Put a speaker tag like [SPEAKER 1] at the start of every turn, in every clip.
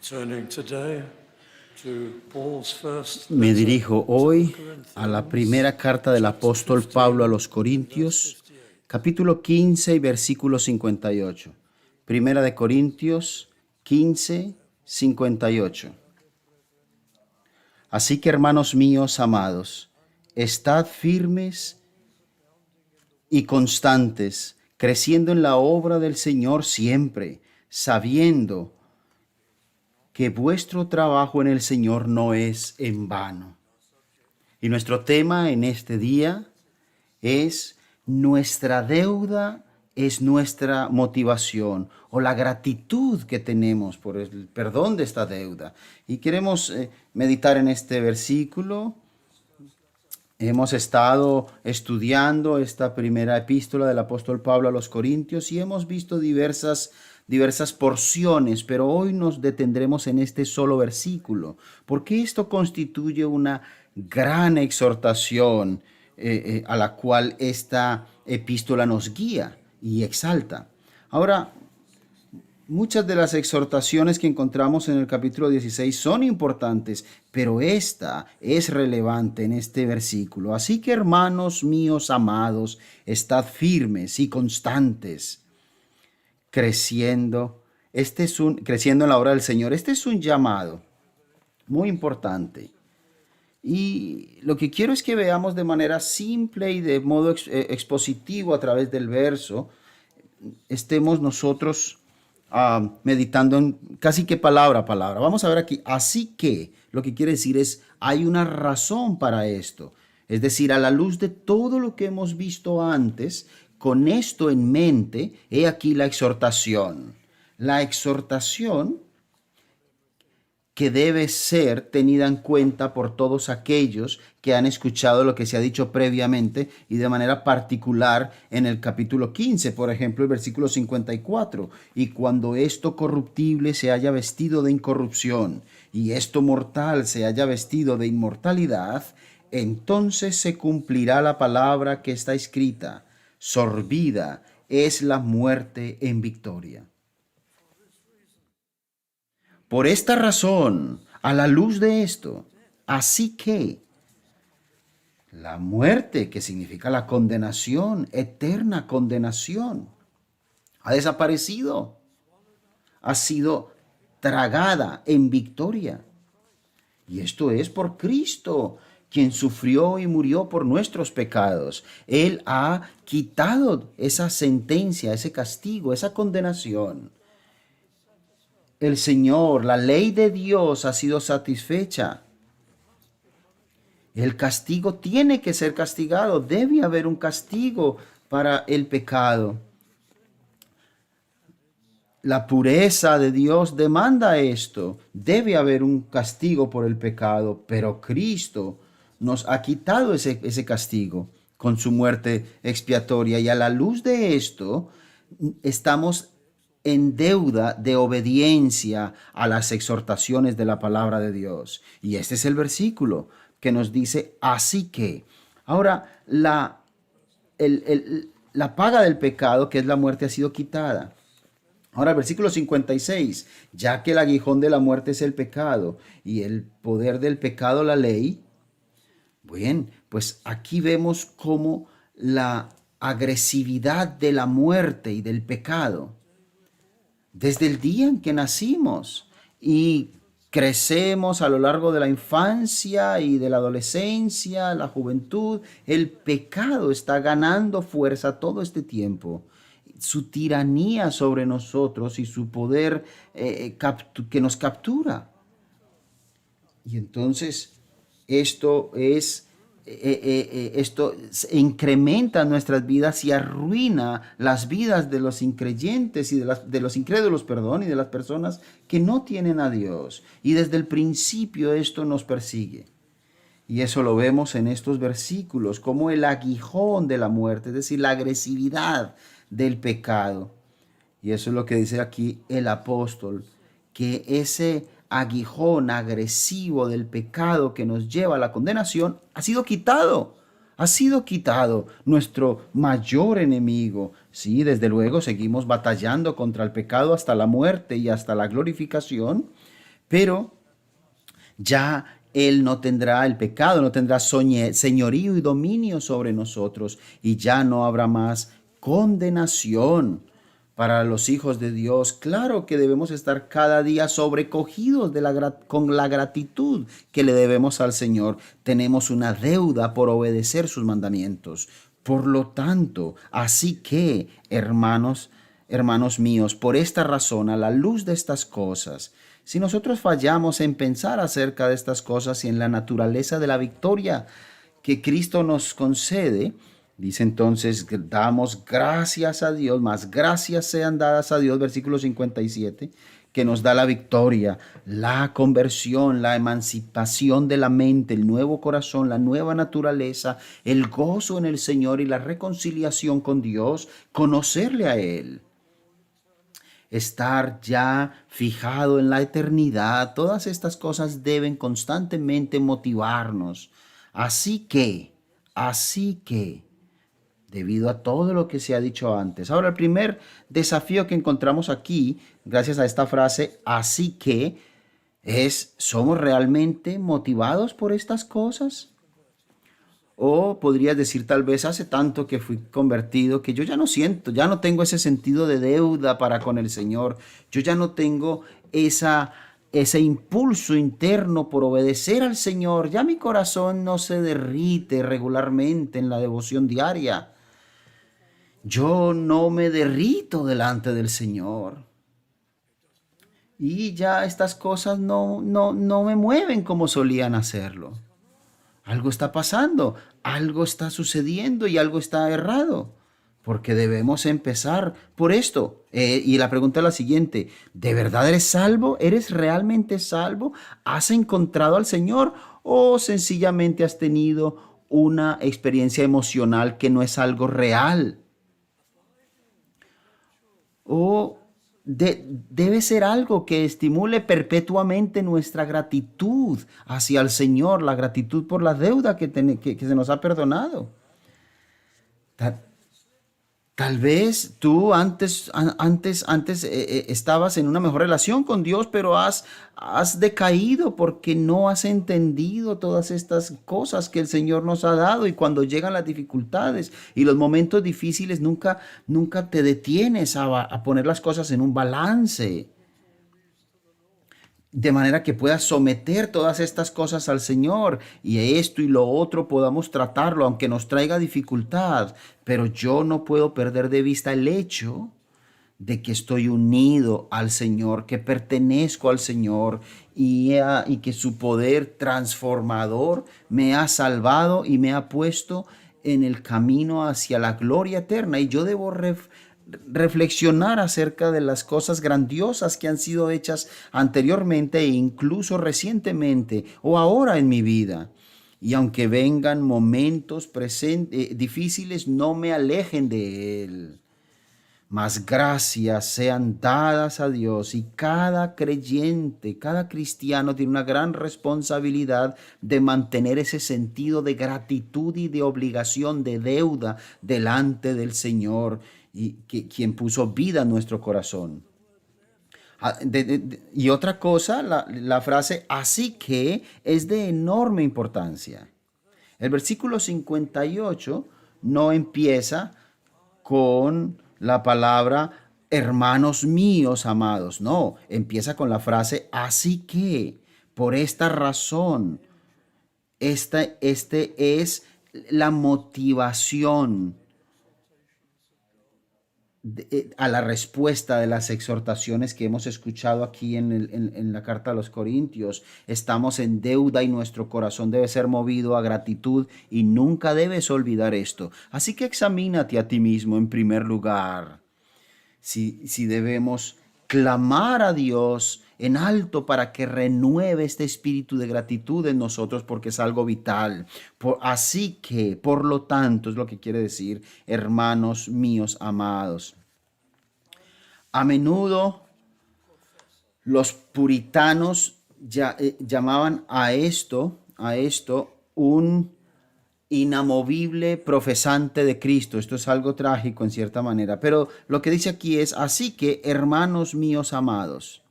[SPEAKER 1] Turning today to Paul's first
[SPEAKER 2] Me
[SPEAKER 1] letter
[SPEAKER 2] dirijo
[SPEAKER 1] to
[SPEAKER 2] hoy
[SPEAKER 1] the Corinthians,
[SPEAKER 2] a la primera carta del apóstol Pablo a los Corintios, capítulo 15 y versículo 58. Primera de Corintios 15, 58. Así que, hermanos míos amados, estad firmes y constantes, creciendo en la obra del Señor siempre, sabiendo que vuestro trabajo en el Señor no es en vano. Y nuestro tema en este día es: nuestra deuda es nuestra motivación, o la gratitud que tenemos por el perdón de esta deuda. Y queremos meditar en este versículo. Hemos estado estudiando esta primera epístola del apóstol Pablo a los Corintios y hemos visto diversas porciones, pero hoy nos detendremos en este solo versículo, porque esto constituye una gran exhortación a la cual esta epístola nos guía y exalta. Ahora, muchas de las exhortaciones que encontramos en el capítulo 16 son importantes, pero esta es relevante en este versículo. Así que, hermanos míos amados, estad firmes y constantes, creciendo. Creciendo en la obra del Señor. Este es un llamado muy importante. Y lo que quiero es que veamos de manera simple y de modo expositivo a través del verso, estemos nosotros meditando en casi que palabra a palabra. Vamos a ver aquí, así que, lo que quiere decir es, hay una razón para esto. Es decir, a la luz de todo lo que hemos visto antes, con esto en mente, he aquí la exhortación. La exhortación que debe ser tenida en cuenta por todos aquellos que han escuchado lo que se ha dicho previamente y de manera particular en el capítulo 15, por ejemplo, el versículo 54. Y cuando esto corruptible se haya vestido de incorrupción y esto mortal se haya vestido de inmortalidad, entonces se cumplirá la palabra que está escrita: sorbida es la muerte en victoria. Por esta razón, a la luz de esto, así que la muerte, que significa la condenación, eterna condenación, ha desaparecido, ha sido tragada en victoria. Y esto es por Cristo, quien sufrió y murió por nuestros pecados. Él ha quitado esa sentencia, ese castigo, esa condenación. El Señor, la ley de Dios ha sido satisfecha. El castigo tiene que ser castigado. Debe haber un castigo para el pecado. La pureza de Dios demanda esto. Debe haber un castigo por el pecado, pero Cristo nos ha quitado ese castigo con su muerte expiatoria. Y a la luz de esto, estamos en deuda de obediencia a las exhortaciones de la palabra de Dios. Y este es el versículo que nos dice, así que. Ahora, la paga del pecado, que es la muerte, ha sido quitada. Ahora el versículo 56, ya que el aguijón de la muerte es el pecado y el poder del pecado la ley. Bien, pues aquí vemos cómo la agresividad de la muerte y del pecado, desde el día en que nacimos y crecemos a lo largo de la infancia y de la adolescencia, la juventud, el pecado está ganando fuerza todo este tiempo. Su tiranía sobre nosotros y su poder que nos captura. Y entonces esto incrementa nuestras vidas y arruina las vidas de los increyentes y de los incrédulos, y de las personas que no tienen a Dios. Y desde el principio esto nos persigue. Y eso lo vemos en estos versículos, como el aguijón de la muerte, es decir, la agresividad del pecado. Y eso es lo que dice aquí el apóstol, que ese aguijón agresivo del pecado que nos lleva a la condenación ha sido quitado. Ha sido quitado, nuestro mayor enemigo. Sí, desde luego seguimos batallando contra el pecado hasta la muerte y hasta la glorificación, Pero ya Él no tendrá el pecado, no tendrá señorío y dominio sobre nosotros, y ya no habrá más condenación para los hijos de Dios. Claro que debemos estar cada día sobrecogidos con la gratitud que le debemos al Señor. Tenemos una deuda por obedecer sus mandamientos. Por lo tanto, así que, hermanos míos, por esta razón, a la luz de estas cosas, si nosotros fallamos en pensar acerca de estas cosas y en la naturaleza de la victoria que Cristo nos concede, dice entonces, damos gracias a Dios, más gracias sean dadas a Dios, versículo 57, que nos da la victoria, la conversión, la emancipación de la mente, el nuevo corazón, la nueva naturaleza, el gozo en el Señor y la reconciliación con Dios, conocerle a Él. Estar ya fijado en la eternidad, todas estas cosas deben constantemente motivarnos. Así que, debido a todo lo que se ha dicho antes. Ahora, el primer desafío que encontramos aquí, gracias a esta frase, así que, ¿somos realmente motivados por estas cosas? O podrías decir tal vez hace tanto que fui convertido que yo ya no siento, ya no tengo ese sentido de deuda para con el Señor. Yo ya no tengo ese impulso interno por obedecer al Señor. Ya mi corazón no se derrite regularmente en la devoción diaria. Yo no me derrito delante del Señor. Y ya estas cosas no me mueven como solían hacerlo. Algo está pasando, algo está sucediendo y algo está errado. Porque debemos empezar por esto. Y la pregunta es la siguiente: ¿de verdad eres salvo? ¿Eres realmente salvo? ¿Has encontrado al Señor? ¿O sencillamente has tenido una experiencia emocional que no es algo real? ¿O debe ser algo que estimule perpetuamente nuestra gratitud hacia el Señor, la gratitud por la deuda que se nos ha perdonado? Tal vez tú antes estabas en una mejor relación con Dios, pero has decaído porque no has entendido todas estas cosas que el Señor nos ha dado, y cuando llegan las dificultades y los momentos difíciles nunca te detienes a poner las cosas en un balance, de manera que puedas someter todas estas cosas al Señor, y esto y lo otro podamos tratarlo, aunque nos traiga dificultad. Pero yo no puedo perder de vista el hecho de que estoy unido al Señor, que pertenezco al Señor, y que su poder transformador me ha salvado y me ha puesto en el camino hacia la gloria eterna. Y yo debo reflexionar acerca de las cosas grandiosas que han sido hechas anteriormente e incluso recientemente o ahora en mi vida. Y aunque vengan momentos difíciles, no me alejen de Él. Mas gracias sean dadas a Dios, y cada creyente, cada cristiano tiene una gran responsabilidad de mantener ese sentido de gratitud y de obligación, de deuda delante del Señor, y quien puso vida en nuestro corazón. Y otra cosa, la frase así que es de enorme importancia. El versículo 58 no empieza con la palabra hermanos míos amados. No, empieza con la frase así que, por esta razón. Este es la motivación a la respuesta de las exhortaciones que hemos escuchado aquí en la carta a los Corintios. Estamos en deuda y nuestro corazón debe ser movido a gratitud, y nunca debes olvidar esto. Así que examínate a ti mismo en primer lugar, si debemos clamar a Dios en alto para que renueve este espíritu de gratitud en nosotros, porque es algo vital. Así que, por lo tanto, es lo que quiere decir, hermanos míos amados. A menudo los puritanos llamaban a esto un inamovible profesante de Cristo. Esto es algo trágico en cierta manera, pero lo que dice aquí es: así que, hermanos míos amados.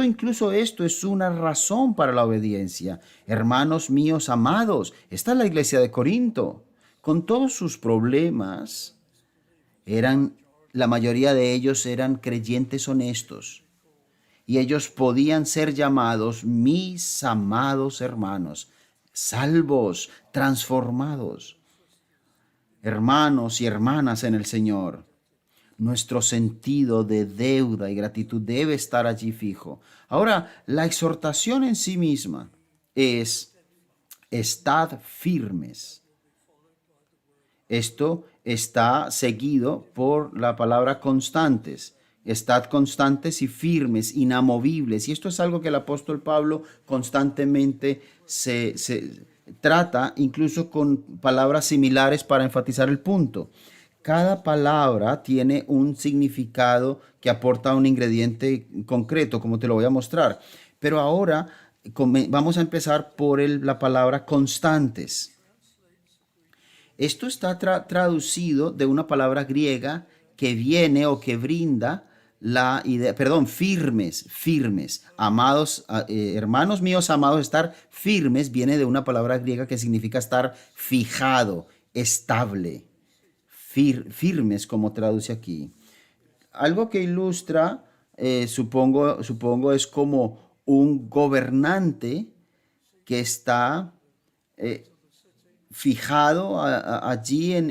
[SPEAKER 2] Incluso esto es una razón para la obediencia. Hermanos míos amados, esta es la iglesia de Corinto. Con todos sus problemas, la mayoría de ellos eran creyentes honestos. Y ellos podían ser llamados mis amados hermanos, salvos, transformados, hermanos y hermanas en el Señor. Nuestro sentido de deuda y gratitud debe estar allí fijo. Ahora, la exhortación en sí misma es: estad firmes. Esto está seguido por la palabra constantes. Estad constantes y firmes, inamovibles. Y esto es algo que el apóstol Pablo constantemente se trata, incluso con palabras similares para enfatizar el punto. Cada palabra tiene un significado que aporta un ingrediente concreto, como te lo voy a mostrar. Pero ahora vamos a empezar por la palabra constantes. Esto está traducido de una palabra griega que viene o que brinda la idea, firmes, amados, hermanos míos amados, estar firmes viene de una palabra griega que significa estar fijado, estable, firmes, como traduce aquí. Algo que ilustra, supongo, es como un gobernante que está fijado allí en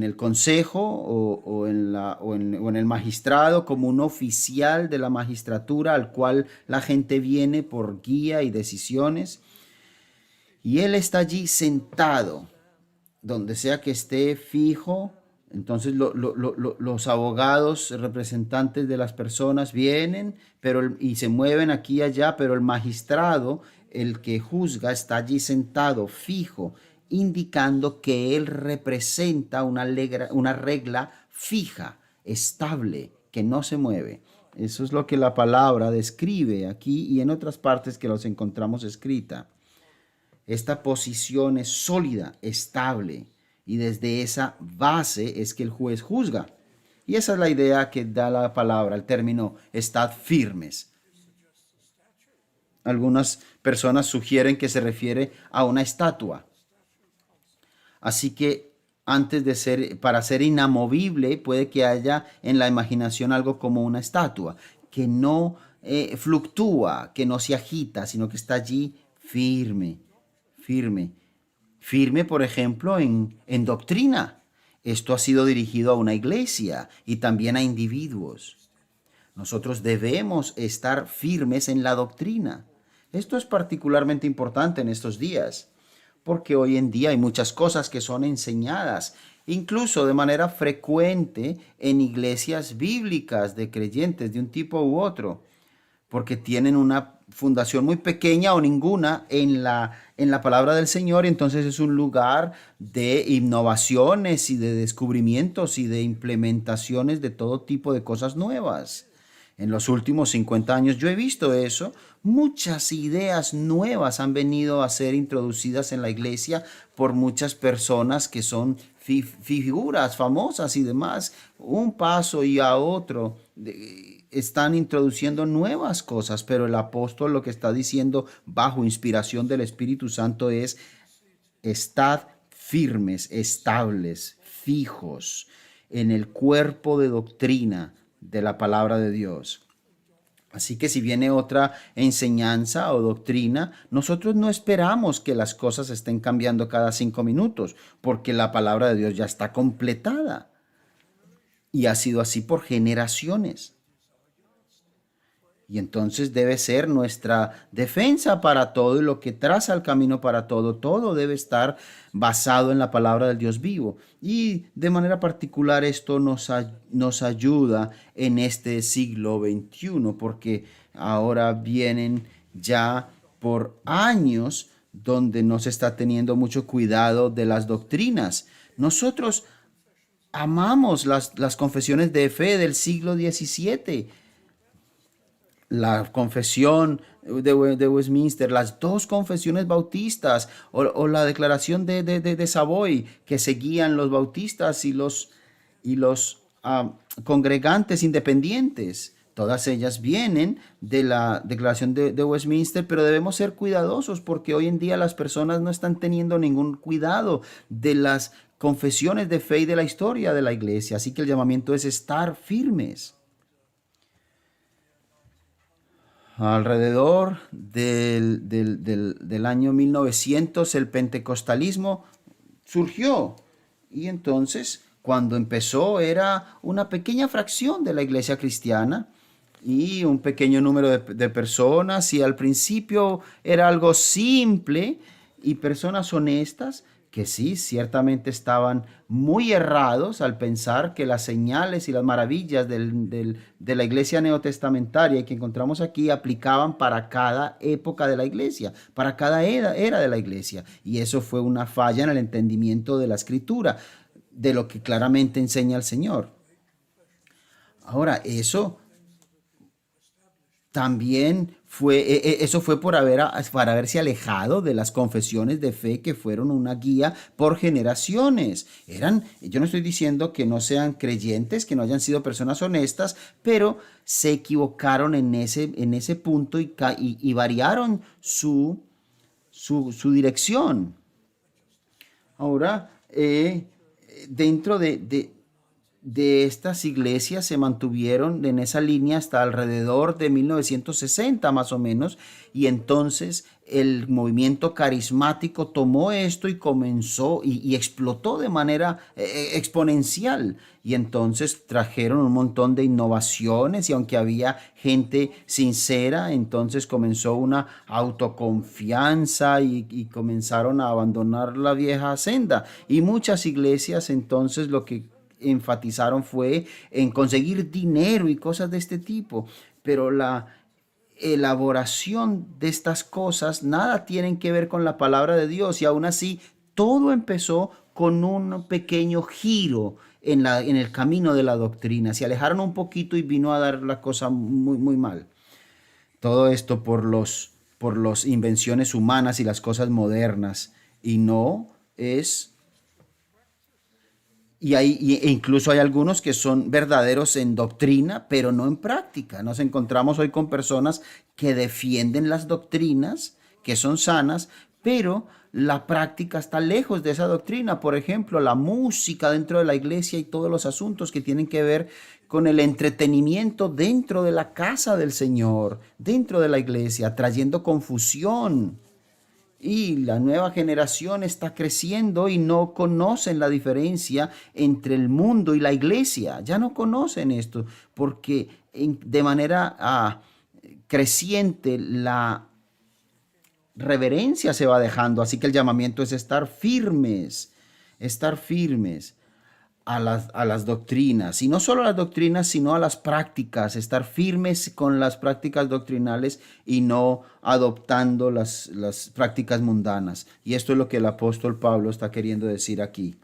[SPEAKER 2] el consejo o en el magistrado, como un oficial de la magistratura al cual la gente viene por guía y decisiones. Y él está allí sentado, donde sea que esté fijo. Entonces los abogados, representantes de las personas vienen y se mueven aquí y allá, pero el magistrado, el que juzga, está allí sentado, fijo, indicando que él representa una regla fija, estable, que no se mueve. Eso es lo que la palabra describe aquí y en otras partes que los encontramos escrita. Esta posición es sólida, estable, y desde esa base es que el juez juzga. Y esa es la idea que da la palabra, el término estad firmes. Algunas personas sugieren que se refiere a una estatua. Así que para ser inamovible, puede que haya en la imaginación algo como una estatua, que no fluctúa, que no se agita, sino que está allí firme. Firme, por ejemplo, en doctrina. Esto ha sido dirigido a una iglesia y también a individuos. Nosotros debemos estar firmes en la doctrina. Esto es particularmente importante en estos días, porque hoy en día hay muchas cosas que son enseñadas, incluso de manera frecuente en iglesias bíblicas de creyentes de un tipo u otro, porque tienen una fundación muy pequeña o ninguna en la palabra del Señor. Entonces es un lugar de innovaciones y de descubrimientos y de implementaciones de todo tipo de cosas nuevas. En los últimos 50 años yo he visto eso. Muchas ideas nuevas han venido a ser introducidas en la iglesia por muchas personas que son figuras famosas y demás. Un paso y a otro están introduciendo nuevas cosas, pero el apóstol lo que está diciendo bajo inspiración del Espíritu Santo es: estad firmes, estables, fijos en el cuerpo de doctrina de la palabra de Dios. Así que si viene otra enseñanza o doctrina, nosotros no esperamos que las cosas estén cambiando cada 5 minutos, porque la palabra de Dios ya está completada. Y ha sido así por generaciones. Y entonces debe ser nuestra defensa para todo, y lo que traza el camino para todo. Todo debe estar basado en la palabra del Dios vivo. Y de manera particular esto nos ayuda en este siglo XXI, porque ahora vienen ya por años donde no se está teniendo mucho cuidado de las doctrinas. Nosotros amamos las confesiones de fe del siglo XVII. La confesión de Westminster, las dos confesiones bautistas o la declaración de Savoy, que seguían los bautistas y los congregantes independientes. Todas ellas vienen de la Declaración de Westminster, pero debemos ser cuidadosos porque hoy en día las personas no están teniendo ningún cuidado de las confesiones de fe y de la historia de la iglesia. Así que el llamamiento es estar firmes. Alrededor del año 1900 el pentecostalismo surgió y entonces cuando empezó era una pequeña fracción de la iglesia cristiana y un pequeño número de personas y al principio era algo simple y personas honestas que sí, ciertamente estaban muy errados al pensar que las señales y las maravillas de la iglesia neotestamentaria que encontramos aquí aplicaban para cada época de la iglesia, para cada era de la iglesia. Y eso fue una falla en el entendimiento de la escritura, de lo que claramente enseña el Señor. Ahora, eso también eso fue por haberse alejado de las confesiones de fe que fueron una guía por generaciones. Yo no estoy diciendo que no sean creyentes, que no hayan sido personas honestas, pero se equivocaron en ese punto y variaron su dirección. Ahora, dentro de estas iglesias se mantuvieron en esa línea hasta alrededor de 1960 más o menos, y entonces el movimiento carismático tomó esto y comenzó y explotó de manera exponencial, y entonces trajeron un montón de innovaciones y aunque había gente sincera, entonces comenzó una autoconfianza y comenzaron a abandonar la vieja senda, y muchas iglesias entonces lo que enfatizaron fue en conseguir dinero y cosas de este tipo, pero la elaboración de estas cosas nada tienen que ver con la palabra de Dios y aún así todo empezó con un pequeño giro en el camino de la doctrina. Se alejaron un poquito y vino a dar la cosa muy, muy mal. Todo esto por las invenciones humanas y las cosas modernas y no es. E incluso hay algunos que son verdaderos en doctrina, pero no en práctica. Nos encontramos hoy con personas que defienden las doctrinas, que son sanas, pero la práctica está lejos de esa doctrina. Por ejemplo, la música dentro de la iglesia y todos los asuntos que tienen que ver con el entretenimiento dentro de la casa del Señor, dentro de la iglesia, trayendo confusión. Y la nueva generación está creciendo y no conocen la diferencia entre el mundo y la iglesia. Ya no conocen esto porque de manera creciente la reverencia se va dejando. Así que el llamamiento es estar firmes a las doctrinas, y no solo a las doctrinas, sino a las prácticas, estar firmes con las prácticas doctrinales y no adoptando las prácticas mundanas. Y esto es lo que el apóstol Pablo está queriendo decir aquí.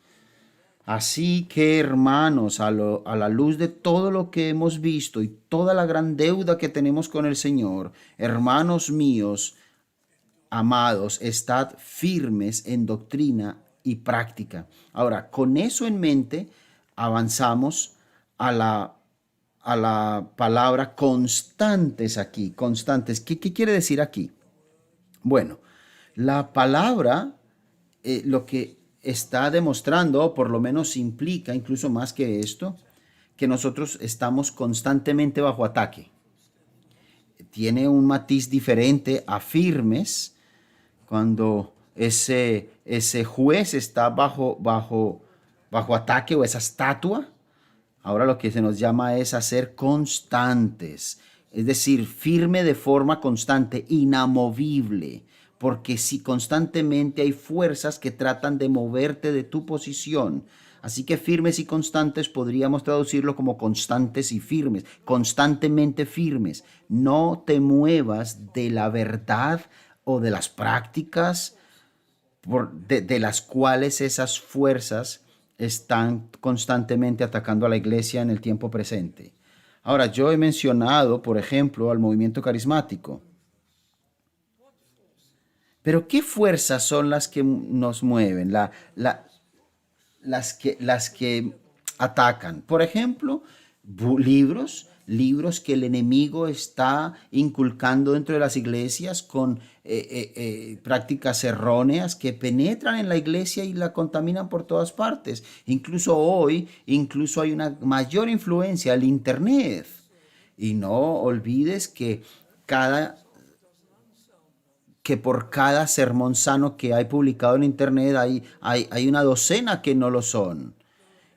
[SPEAKER 2] Así que, hermanos, a la luz de todo lo que hemos visto y toda la gran deuda que tenemos con el Señor, hermanos míos, amados, estad firmes en doctrina y práctica. Ahora, con eso en mente, avanzamos a la palabra constantes aquí. Constantes. ¿Qué quiere decir aquí? Bueno, la palabra lo que está demostrando, o por lo menos implica, incluso más que esto, que nosotros estamos constantemente bajo ataque. Tiene un matiz diferente a firmes, cuando ese juez está bajo ataque o esa estatua. Ahora lo que se nos llama es a ser constantes, es decir, firme de forma constante, inamovible, porque si constantemente hay fuerzas que tratan de moverte de tu posición. Así que firmes y constantes podríamos traducirlo como constantes y firmes, constantemente firmes. No te muevas de la verdad o de las prácticas de las cuales esas fuerzas están constantemente atacando a la iglesia en el tiempo presente. Ahora, yo he mencionado, por ejemplo, al movimiento carismático. Pero ¿qué fuerzas son las que nos mueven? Las que atacan. Por ejemplo, libros libros que el enemigo está inculcando dentro de las iglesias con prácticas erróneas que penetran en la iglesia y la contaminan por todas partes. Incluso hoy, incluso hay una mayor influencia del Internet. Y no olvides que por cada sermón sano que hay publicado en Internet hay una docena que no lo son.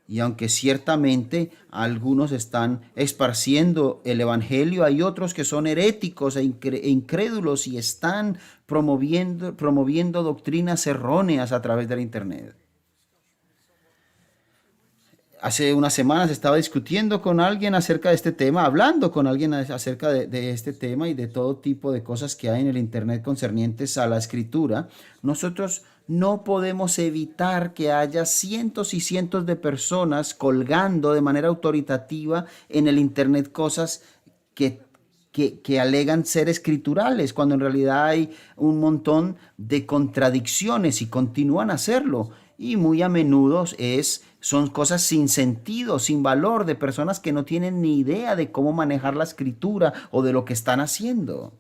[SPEAKER 2] Y aunque ciertamente algunos están esparciendo el evangelio, hay otros que son heréticos e incrédulos y están promoviendo doctrinas erróneas a través del Internet. Hace unas semanas estaba discutiendo con alguien acerca de este tema, hablando con alguien acerca de este tema y de todo tipo de cosas que hay en el Internet concernientes a la escritura. Nosotros no podemos evitar que haya cientos y cientos de personas colgando de manera autoritativa en el Internet cosas que alegan ser escriturales, cuando en realidad hay un montón de contradicciones y continúan a hacerlo. Y muy a menudo son cosas sin sentido, sin valor, de personas que no tienen ni idea de cómo manejar la escritura o de lo que están haciendo.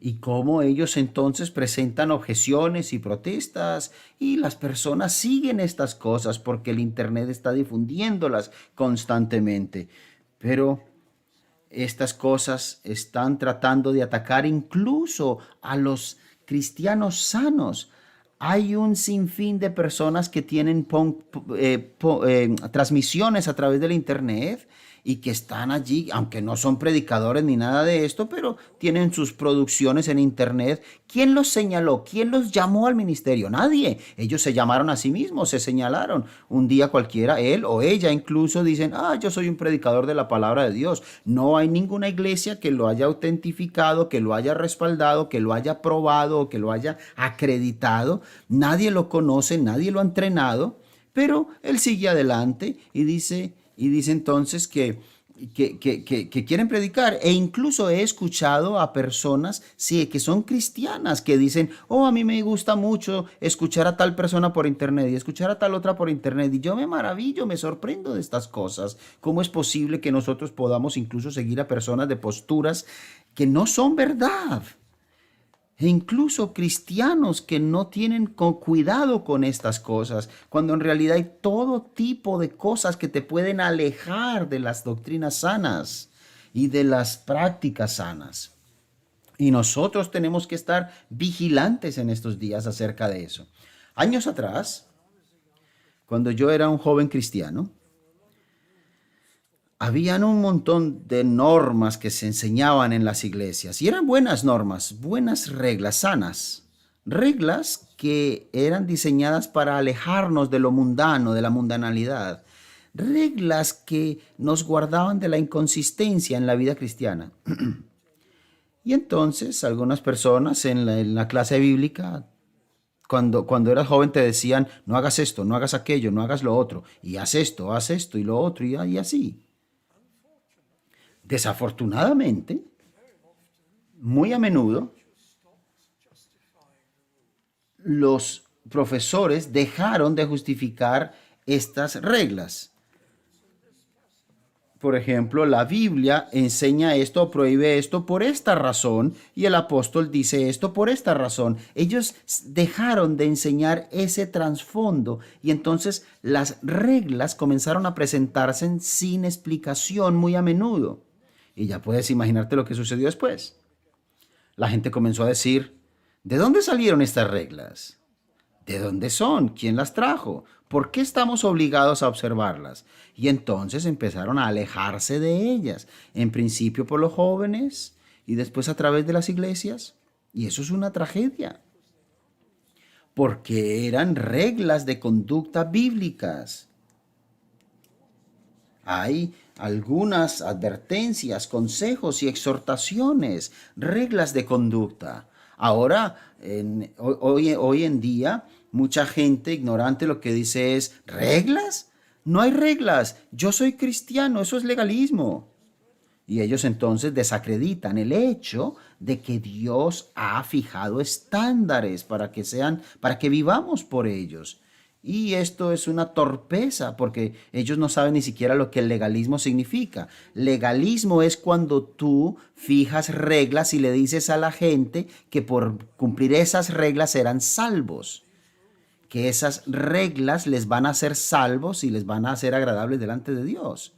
[SPEAKER 2] Y cómo ellos entonces presentan objeciones y protestas y las personas siguen estas cosas porque el Internet está difundiéndolas constantemente. Pero estas cosas están tratando de atacar incluso a los cristianos sanos. Hay un sinfín de personas que tienen transmisiones a través del Internet y que están allí, aunque no son predicadores ni nada de esto, pero tienen sus producciones en Internet. ¿Quién los señaló? ¿Quién los llamó al ministerio? Nadie. Ellos se llamaron a sí mismos, se señalaron. Un día cualquiera, él o ella incluso dicen, yo soy un predicador de la palabra de Dios. No hay ninguna iglesia que lo haya autentificado, que lo haya respaldado, que lo haya probado, que lo haya acreditado. Nadie lo conoce, nadie lo ha entrenado, pero él sigue adelante y dice entonces que quieren predicar. E incluso he escuchado a personas, sí, que son cristianas, que dicen, a mí me gusta mucho escuchar a tal persona por Internet y escuchar a tal otra por Internet. Y yo me maravillo, me sorprendo de estas cosas. ¿Cómo es posible que nosotros podamos incluso seguir a personas de posturas que no son verdad? E incluso cristianos que no tienen cuidado con estas cosas, cuando en realidad hay todo tipo de cosas que te pueden alejar de las doctrinas sanas y de las prácticas sanas. Y nosotros tenemos que estar vigilantes en estos días acerca de eso. Años atrás, cuando yo era un joven cristiano, habían un montón de normas que se enseñaban en las iglesias y eran buenas normas, buenas reglas, sanas. Reglas que eran diseñadas para alejarnos de lo mundano, de la mundanalidad. Reglas que nos guardaban de la inconsistencia en la vida cristiana. Y entonces algunas personas en la clase bíblica, cuando eras joven te decían, no hagas esto, no hagas aquello, no hagas lo otro, y haz esto y lo otro, y así. Desafortunadamente, muy a menudo, los profesores dejaron de justificar estas reglas. Por ejemplo, la Biblia enseña esto o prohíbe esto por esta razón y el apóstol dice esto por esta razón. Ellos dejaron de enseñar ese trasfondo y entonces las reglas comenzaron a presentarse sin explicación muy a menudo. Y ya puedes imaginarte lo que sucedió después. La gente comenzó a decir, ¿de dónde salieron estas reglas? ¿De dónde son? ¿Quién las trajo? ¿Por qué estamos obligados a observarlas? Y entonces empezaron a alejarse de ellas, en principio por los jóvenes y después a través de las iglesias. Y eso es una tragedia, porque eran reglas de conducta bíblicas. Hay algunas advertencias, consejos y exhortaciones, reglas de conducta. Ahora, hoy en día, mucha gente ignorante lo que dice es, ¿reglas? No hay reglas, yo soy cristiano, eso es legalismo. Y ellos entonces desacreditan el hecho de que Dios ha fijado estándares para que vivamos por ellos. Y esto es una torpeza porque ellos no saben ni siquiera lo que el legalismo significa. Legalismo es cuando tú fijas reglas y le dices a la gente que por cumplir esas reglas serán salvos, que esas reglas les van a hacer salvos y les van a hacer agradables delante de Dios.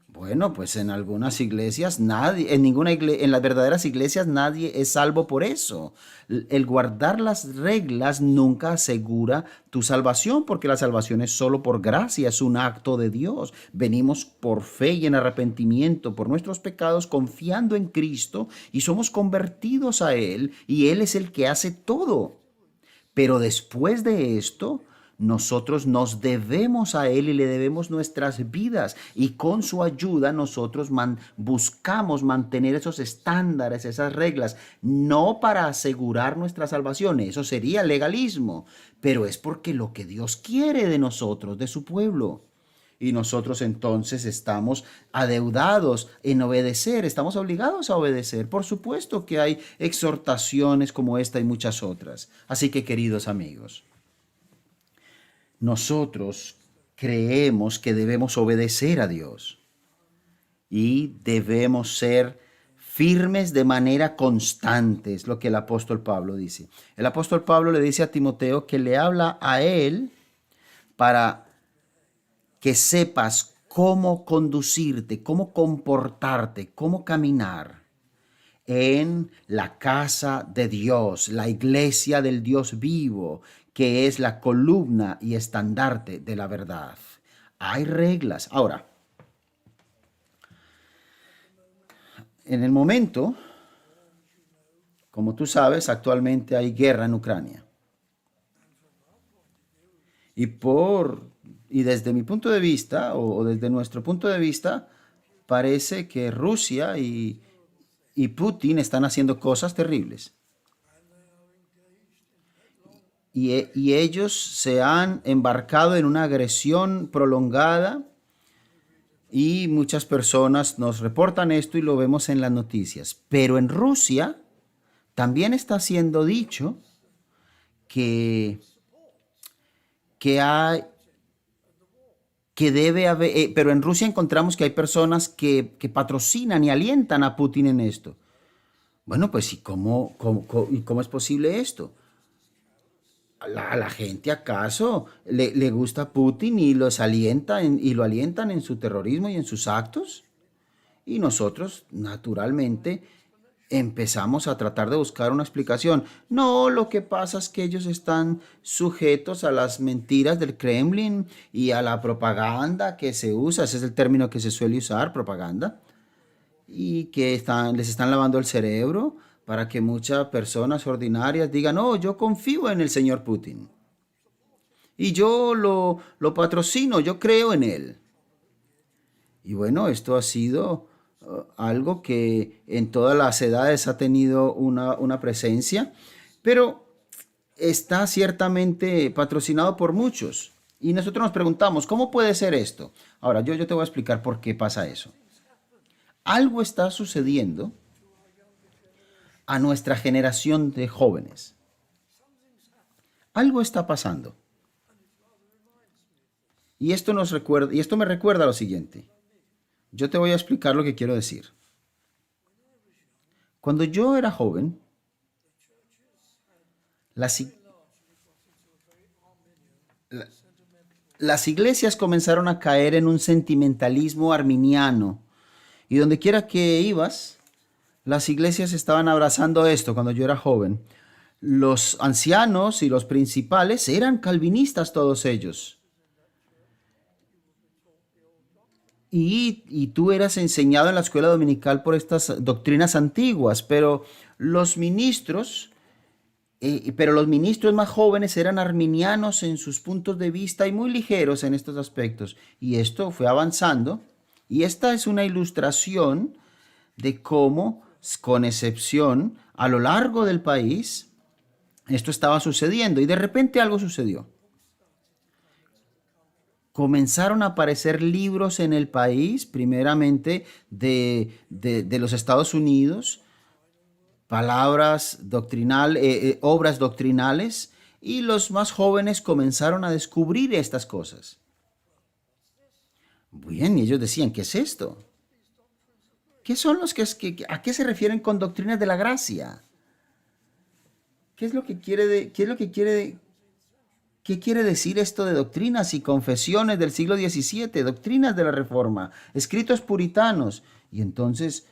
[SPEAKER 2] Bueno, pues en algunas iglesias nadie, en ninguna iglesia, en las verdaderas iglesias nadie es salvo por eso. El guardar las reglas nunca asegura tu salvación, porque la salvación es solo por gracia, es un acto de Dios. Venimos por fe y en arrepentimiento por nuestros pecados, confiando en Cristo y somos convertidos a Él y Él es el que hace todo. Pero después de esto, nosotros nos debemos a Él y le debemos nuestras vidas. Y con su ayuda nosotros buscamos mantener esos estándares, esas reglas, no para asegurar nuestra salvación, eso sería legalismo, pero es porque lo que Dios quiere de nosotros, de su pueblo. Y nosotros entonces estamos adeudados en obedecer, estamos obligados a obedecer. Por supuesto que hay exhortaciones como esta y muchas otras. Así que, queridos amigos, nosotros creemos que debemos obedecer a Dios y debemos ser firmes de manera constante, es lo que el apóstol Pablo dice. El apóstol Pablo le dice a Timoteo que le habla a él para que sepas cómo conducirte, cómo comportarte, cómo caminar en la casa de Dios, la iglesia del Dios vivo, que es la columna y estandarte de la verdad. Hay reglas. Ahora, en el momento, como tú sabes, actualmente hay guerra en Ucrania. Y desde mi punto de vista, o desde nuestro punto de vista, parece que Rusia y Putin están haciendo cosas terribles. Y ellos se han embarcado en una agresión prolongada y muchas personas nos reportan esto y lo vemos en las noticias. Pero en Rusia también está siendo dicho que, que hay, que debe haber, pero en Rusia encontramos que hay personas que patrocinan y alientan a Putin en esto. Bueno, pues ¿y cómo es posible esto? ¿A la gente acaso le gusta Putin y y lo alientan en su terrorismo y en sus actos? Y nosotros, naturalmente, empezamos a tratar de buscar una explicación. No, lo que pasa es que ellos están sujetos a las mentiras del Kremlin y a la propaganda que se usa, ese es el término que se suele usar, propaganda, y que les están lavando el cerebro para que muchas personas ordinarias digan, no, yo confío en el señor Putin y yo lo patrocino, yo creo en él. Y bueno, esto ha sido algo que en todas las edades ha tenido una presencia, pero está ciertamente patrocinado por muchos. Y nosotros nos preguntamos, ¿cómo puede ser esto? Ahora, yo te voy a explicar por qué pasa eso. Algo está sucediendo a nuestra generación de jóvenes. Algo está pasando. Y esto me recuerda a lo siguiente. Yo te voy a explicar lo que quiero decir. Cuando yo era joven, las, i- la- las iglesias comenzaron a caer en un sentimentalismo arminiano. Y donde quiera que ibas, las iglesias estaban abrazando esto cuando yo era joven. Los ancianos y los principales eran calvinistas todos ellos. Y tú eras enseñado en la escuela dominical por estas doctrinas antiguas, pero los ministros más jóvenes eran arminianos en sus puntos de vista y muy ligeros en estos aspectos. Y esto fue avanzando. Y esta es una ilustración de cómo, con excepción, a lo largo del país, esto estaba sucediendo. Y de repente algo sucedió. Comenzaron a aparecer libros en el país, primeramente de los Estados Unidos, palabras obras doctrinales y los más jóvenes comenzaron a descubrir estas cosas. Bien, y ellos decían, ¿qué es esto? ¿Qué son a qué se refieren con doctrinas de la gracia? ¿Qué quiere decir esto de doctrinas y confesiones del siglo XVII, doctrinas de la Reforma, escritos puritanos? Y entonces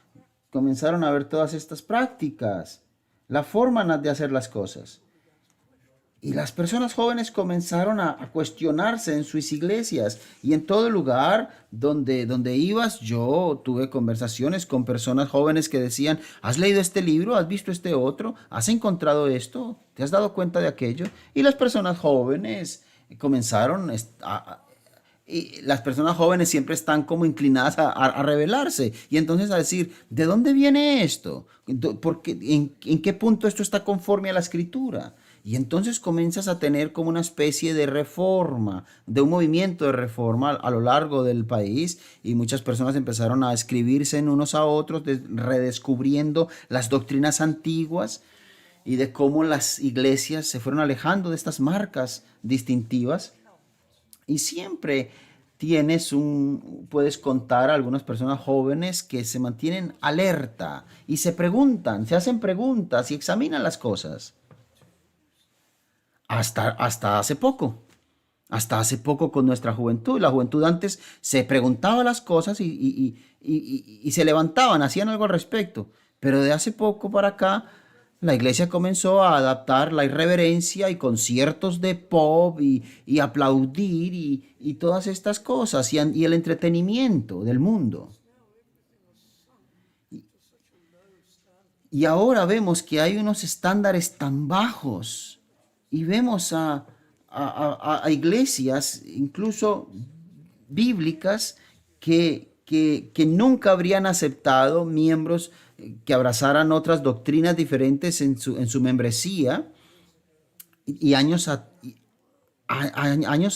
[SPEAKER 2] comenzaron a ver todas estas prácticas, la forma de hacer las cosas. Y las personas jóvenes comenzaron a cuestionarse en sus iglesias y en todo lugar donde ibas. Yo tuve conversaciones con personas jóvenes que decían, ¿has leído este libro? ¿Has visto este otro? ¿Has encontrado esto? ¿Te has dado cuenta de aquello? Y las personas jóvenes comenzaron y las personas jóvenes siempre están como inclinadas a rebelarse y entonces a decir, ¿de dónde viene esto? ¿En qué punto esto está conforme a la escritura? Y entonces comienzas a tener como una especie de reforma, de un movimiento de reforma a lo largo del país, y muchas personas empezaron a escribirse en unos a otros, redescubriendo las doctrinas antiguas y de cómo las iglesias se fueron alejando de estas marcas distintivas. Y siempre puedes contar a algunas personas jóvenes que se mantienen alerta y se preguntan, se hacen preguntas y examinan las cosas. Hasta hace poco. Hasta hace poco con nuestra juventud. La juventud antes se preguntaba las cosas y se levantaban, hacían algo al respecto. Pero de hace poco para acá, la iglesia comenzó a adaptar la irreverencia y conciertos de pop y aplaudir y todas estas cosas y el entretenimiento del mundo. Y ahora vemos que hay unos estándares tan bajos y vemos a iglesias, incluso bíblicas, que nunca habrían aceptado miembros que abrazaran otras doctrinas diferentes en su membresía. Y años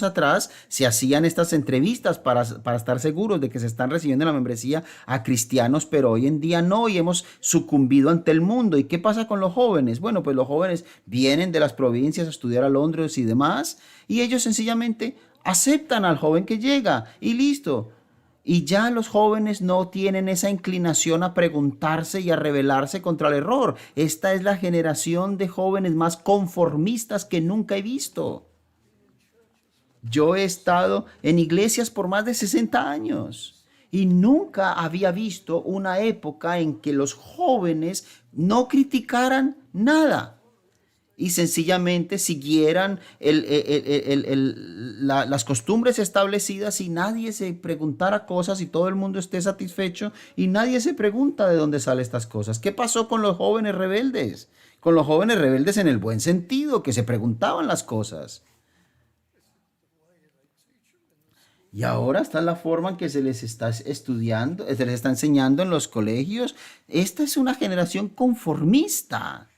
[SPEAKER 2] atrás se hacían estas entrevistas para estar seguros de que se están recibiendo la membresía a cristianos, pero hoy en día no, y hemos sucumbido ante el mundo. ¿Y qué pasa con los jóvenes? Bueno, pues los jóvenes vienen de las provincias a estudiar a Londres y demás, y ellos sencillamente aceptan al joven que llega y listo. Y ya los jóvenes no tienen esa inclinación a preguntarse y a rebelarse contra el error. Esta es la generación de jóvenes más conformistas que nunca he visto. Yo he estado en iglesias por más de 60 años y nunca había visto una época en que los jóvenes no criticaran nada y sencillamente siguieran las costumbres establecidas y nadie se preguntara cosas y todo el mundo esté satisfecho y nadie se pregunta de dónde salen estas cosas. ¿Qué pasó con los jóvenes rebeldes? Con los jóvenes rebeldes en el buen sentido, que se preguntaban las cosas. Y ahora está la forma en que se les está estudiando, se les está enseñando en los colegios. Esta es una generación conformista.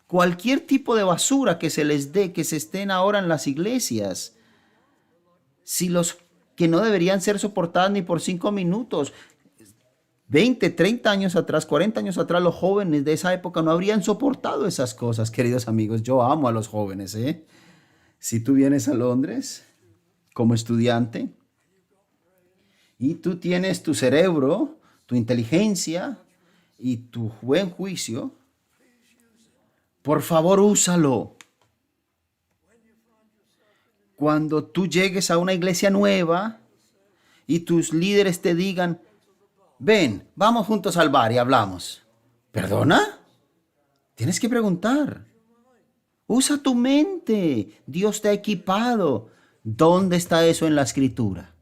[SPEAKER 2] Cualquier tipo de basura que se les dé, que se estén ahora en las iglesias, si los que no deberían ser soportadas ni por 5 minutos, 20, 30 años atrás, 40 años atrás, los jóvenes de esa época no habrían soportado esas cosas, queridos amigos. Yo amo a los jóvenes, ¿eh? Si tú vienes a Londres como estudiante y tú tienes tu cerebro, tu inteligencia y tu buen juicio, por favor úsalo. Cuando tú llegues a una iglesia nueva y tus líderes te digan, ven, vamos juntos al bar y hablamos. ¿Perdona? Tienes que preguntar. Usa tu mente. Dios te ha equipado. ¿Dónde está eso en la escritura?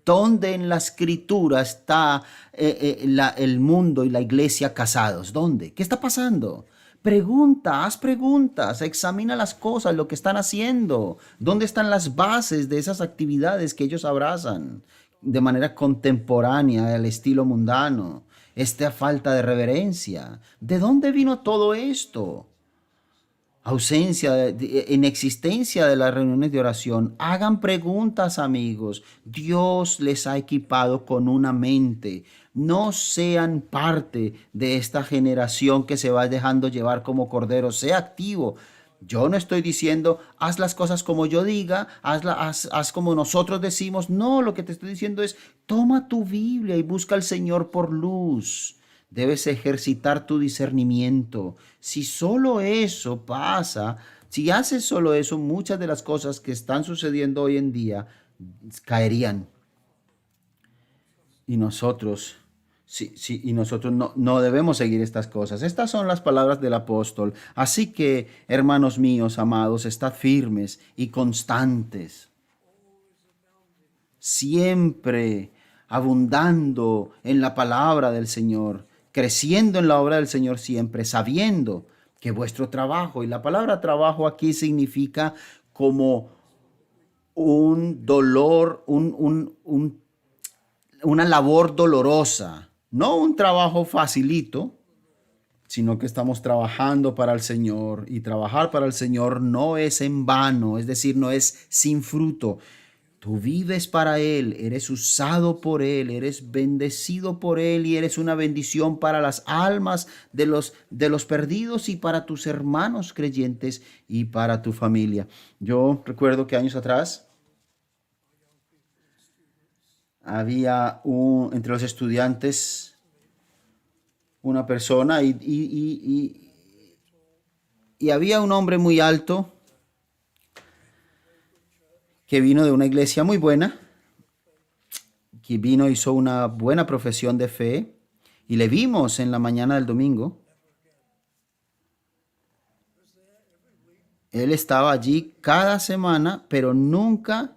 [SPEAKER 2] ¿Dónde en la escritura está el mundo y la iglesia casados? ¿Dónde? ¿Qué está pasando? Pregunta, haz preguntas, examina las cosas, lo que están haciendo. ¿Dónde están las bases de esas actividades que ellos abrazan de manera contemporánea, al estilo mundano? Esta falta de reverencia. ¿De dónde vino todo esto? ausencia, inexistencia de las reuniones de oración. Hagan preguntas, amigos. Dios les ha equipado con una mente. No sean parte de esta generación que se va dejando llevar como cordero. Sea activo. Yo no estoy diciendo, haz las cosas como yo diga, haz como nosotros decimos. No, lo que te estoy diciendo es, toma tu Biblia y busca al Señor por luz. Debes ejercitar tu discernimiento. Si solo eso pasa, si haces solo eso, muchas de las cosas que están sucediendo hoy en día caerían. Y nosotros, sí, sí, y nosotros no debemos seguir estas cosas. Estas son las palabras del apóstol. Así que, hermanos míos, amados, estad firmes y constantes, siempre abundando en la palabra del Señor, creciendo en la obra del Señor siempre, sabiendo que vuestro trabajo, y la palabra trabajo aquí significa como un dolor, una labor dolorosa, no un trabajo facilito, sino que estamos trabajando para el Señor, y trabajar para el Señor no es en vano, es decir, no es sin fruto. Tú vives para Él, eres usado por Él, eres bendecido por Él y eres una bendición para las almas de los perdidos y para tus hermanos creyentes y para tu familia. Yo recuerdo que años atrás había entre los estudiantes una persona y había un hombre muy alto que vino de una iglesia muy buena, que vino, hizo una buena profesión de fe y le vimos en la mañana del domingo. Él estaba allí cada semana, pero nunca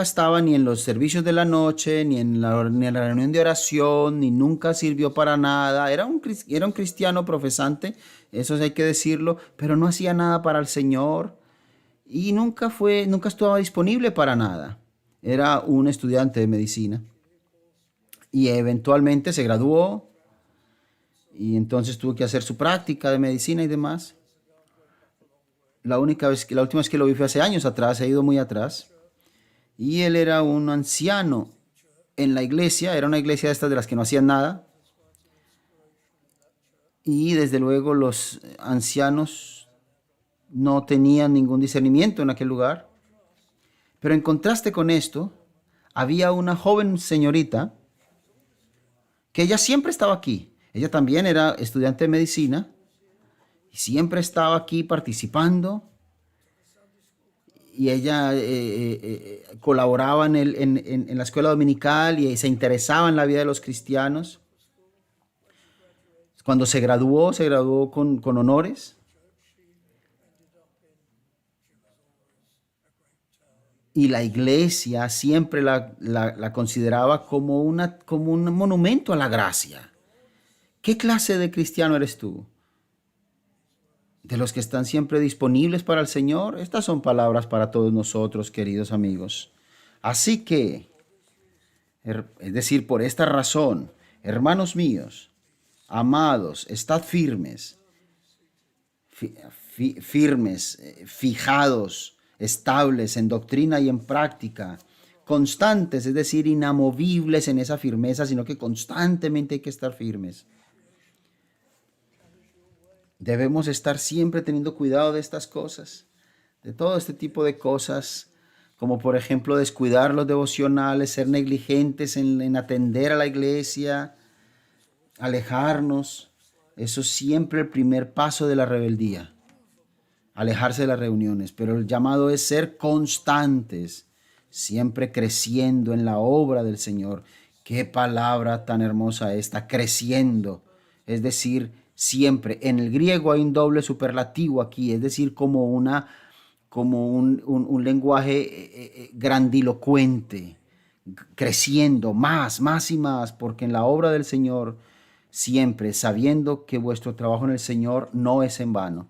[SPEAKER 2] estaba ni en los servicios de la noche, ni en la reunión de oración, ni nunca sirvió para nada. Era un cristiano profesante, eso sí hay que decirlo, pero no hacía nada para el Señor y nunca estuvo disponible para nada. Era un estudiante de medicina y eventualmente se graduó y entonces tuvo que hacer su práctica de medicina y demás. La última vez que lo vi fue hace años atrás, he ido muy atrás. Y él era un anciano en la iglesia, era una iglesia de estas de las que no hacían nada. Y desde luego los ancianos no tenían ningún discernimiento en aquel lugar. Pero en contraste con esto, había una joven señorita que ella siempre estaba aquí. Ella también era estudiante de medicina y siempre estaba aquí participando. Y ella colaboraba en la escuela dominical y se interesaba en la vida de los cristianos. Cuando se graduó con honores. Y la iglesia siempre la consideraba como un monumento a la gracia. ¿Qué clase de cristiano eres tú? ¿De los que están siempre disponibles para el Señor? Estas son palabras para todos nosotros, queridos amigos. Así que, es decir, por esta razón, hermanos míos, amados, estad firmes, fijados, estables en doctrina y en práctica, constantes, es decir, inamovibles en esa firmeza, sino que constantemente hay que estar firmes. Debemos estar siempre teniendo cuidado de estas cosas, de todo este tipo de cosas, como por ejemplo descuidar los devocionales, ser negligentes en atender a la iglesia, alejarnos. Eso es siempre el primer paso de la rebeldía, alejarse de las reuniones. Pero el llamado es ser constantes, siempre creciendo en la obra del Señor. Qué palabra tan hermosa esta, creciendo, es decir, siempre. En el griego hay un doble superlativo aquí, es decir, como un lenguaje grandilocuente, creciendo más y más, porque en la obra del Señor siempre, sabiendo que vuestro trabajo en el Señor no es en vano.